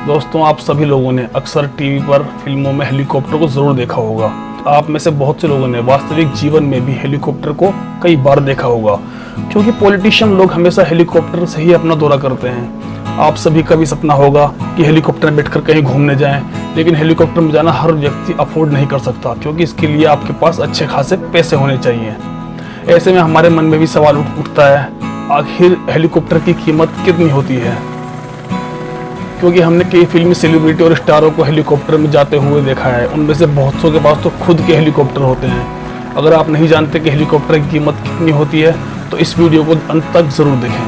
दोस्तों, आप सभी लोगों ने अक्सर टीवी पर फिल्मों में हेलीकॉप्टर को ज़रूर देखा होगा। आप में से बहुत से लोगों ने वास्तविक जीवन में भी हेलीकॉप्टर को कई बार देखा होगा, क्योंकि पॉलिटिशियन लोग हमेशा हेलीकॉप्टर से ही अपना दौरा करते हैं। आप सभी का भी सपना होगा कि हेलीकॉप्टर में बैठकर कहीं घूमने जाएं, लेकिन हेलीकॉप्टर में जाना हर व्यक्ति अफोर्ड नहीं कर सकता, क्योंकि इसके लिए आपके पास अच्छे खासे पैसे होने चाहिए। ऐसे में हमारे मन में भी सवाल उठता है, आखिर हेलीकॉप्टर की कीमत कितनी होती है? क्योंकि हमने कई फिल्मी सेलिब्रिटी और स्टारों को हेलीकॉप्टर में जाते हुए देखा है। उनमें से बहुत सौ के पास तो खुद के हेलीकॉप्टर होते हैं। अगर आप नहीं जानते कि हेलीकॉप्टर की कीमत कितनी होती है तो इस वीडियो को अंत तक जरूर देखें।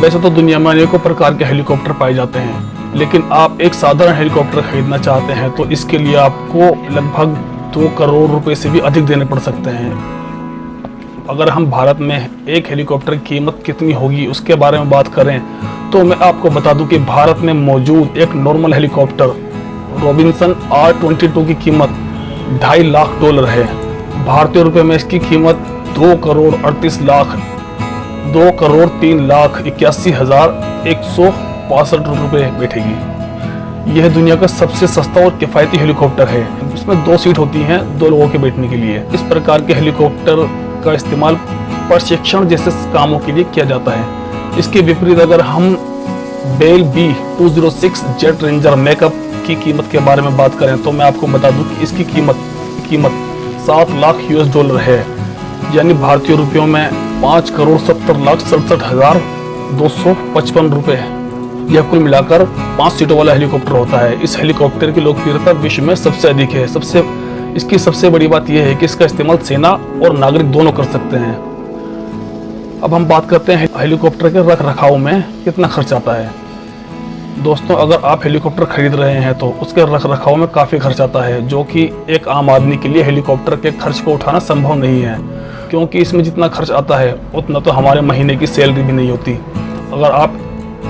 वैसे तो दुनिया में अनेकों प्रकार के हेलीकॉप्टर पाए जाते हैं, लेकिन आप एक साधारण हेलीकॉप्टर खरीदना चाहते हैं तो इसके लिए आपको लगभग 2 करोड़ रुपए से भी अधिक देने पड़ सकते हैं। अगर हम भारत में एक हेलीकॉप्टर की कीमत कितनी होगी उसके बारे में बात करें तो मैं आपको बता दूं कि भारत में मौजूद एक नॉर्मल हेलीकॉप्टर रॉबिन्सन R-22 की कीमत $2.5 लाख है। भारतीय रुपए में इसकी कीमत 2,38,03,81,165 रुपये बैठेगी। यह दुनिया का सबसे सस्ता और किफ़ायती हेलीकॉप्टर है। इसमें 2 सीट होती हैं 2 लोगों के बैठने के लिए। इस प्रकार के हेलीकॉप्टर का इस्तेमाल प्रशिक्षण जैसे कामों के लिए किया जाता है। इसके विपरीत अगर हम bell B-206 jet ranger makeup की कीमत के बारे में बात करें तो मैं आपको बता दूं कि इसकी कीमत $7 लाख है, यानी भारतीय रुपयों में 5,70,67,255 रुपये। यह कुल मिलाकर 5 सीटों वाला हेलीकॉप्टर होता है। इस हेलीकॉप्टर की लोकप्रियता विश्व में सबसे अधिक है। इसकी सबसे बड़ी बात यह है कि इसका इस्तेमाल सेना और नागरिक दोनों कर सकते हैं। अब हम बात करते हैं हेलीकॉप्टर के रख रखाव में कितना खर्च आता है। दोस्तों, अगर आप हेलीकॉप्टर खरीद रहे हैं तो उसके रख रखाव में काफ़ी खर्च आता है, जो कि एक आम आदमी के लिए हेलीकॉप्टर के खर्च को उठाना संभव नहीं है, क्योंकि इसमें जितना खर्च आता है उतना तो हमारे महीने की सैलरी भी नहीं होती। अगर आप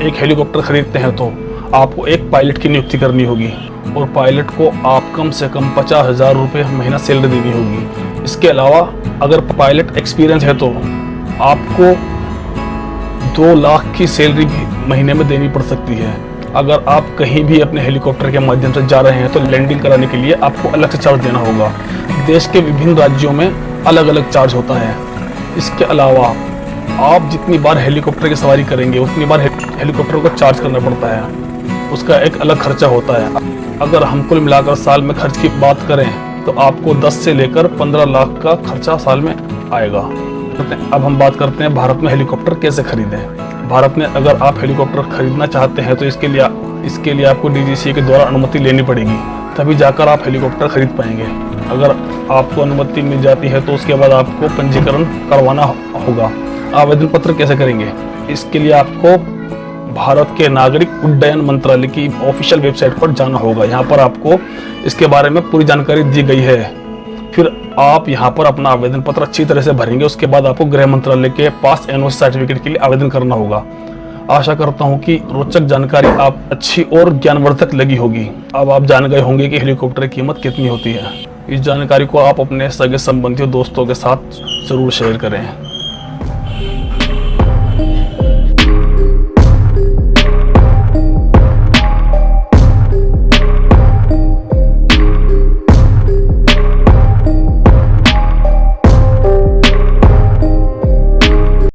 एक हेलीकॉप्टर खरीदते हैं तो आपको एक पायलट की नियुक्ति करनी होगी और पायलट को आप कम से कम 50,000 रुपये महीना सैलरी देनी होगी। इसके अलावा अगर पायलट एक्सपीरियंस है तो आपको 2 लाख की सैलरी भी महीने में देनी पड़ सकती है। अगर आप कहीं भी अपने हेलीकॉप्टर के माध्यम से जा रहे हैं तो लैंडिंग कराने के लिए आपको अलग से चार्ज देना होगा। देश के विभिन्न राज्यों में अलग अलग चार्ज होता है। इसके अलावा आप जितनी बार हेलीकॉप्टर की सवारी करेंगे उतनी बार हेलीकॉप्टर को चार्ज करना पड़ता है। उसका एक अलग खर्चा होता है। अगर हम कुल मिलाकर साल में खर्च की बात करें तो आपको 10 से लेकर 15 लाख का खर्चा साल में आएगा। अब हम बात करते हैं भारत में हेलीकॉप्टर कैसे खरीदें। भारत में अगर आप हेलीकॉप्टर खरीदना चाहते हैं तो इसके लिए आपको DGCA के द्वारा अनुमति लेनी पड़ेगी, तभी जाकर आप हेलीकॉप्टर खरीद पाएंगे। अगर आपको अनुमति मिल जाती है तो उसके बाद आपको पंजीकरण करवाना होगा। आवेदन पत्र कैसे करेंगे? इसके लिए आपको भारत के नागरिक उड्डयन मंत्रालय की ऑफिशियल वेबसाइट पर जाना होगा। यहाँ पर आपको इसके बारे में पूरी जानकारी दी गई है। फिर आप यहाँ पर अपना आवेदन पत्र अच्छी तरह से भरेंगे। उसके बाद आपको गृह मंत्रालय के पास NOC सर्टिफिकेट के लिए आवेदन करना होगा। आशा करता हूँ कि रोचक जानकारी आप अच्छी और ज्ञानवर्धक लगी होगी। अब आप जान गए होंगे कि हेलीकॉप्टर की कीमत कितनी होती है। इस जानकारी को आप अपने सगे संबंधियों दोस्तों के साथ जरूर शेयर करें।